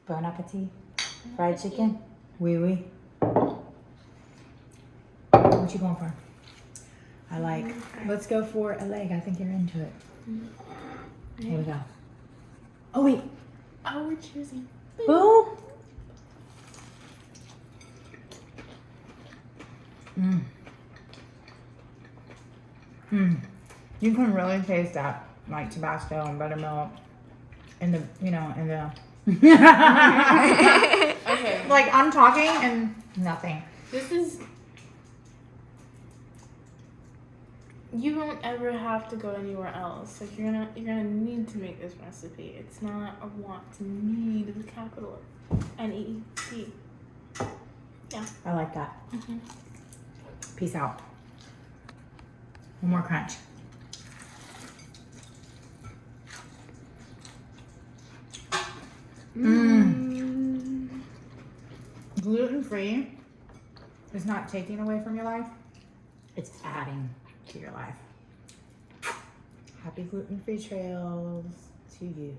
Bon appetit. Fried chicken. Oui, oui. What you going for? I like. Let's go for a leg. I think you're into it. Here we go. Oh wait. Oh, we're choosing. Boom. You can really taste that, like Tabasco and buttermilk, and the Okay. Like I'm talking and nothing. This is. You won't ever have to go anywhere else. Like you're gonna need to make this recipe. It's not a want to need with capital N-E-E-D. Yeah. I like that. Peace out. One more crunch. Gluten-free is not taking away from your life. It's adding to your life. Happy gluten-free trails to you.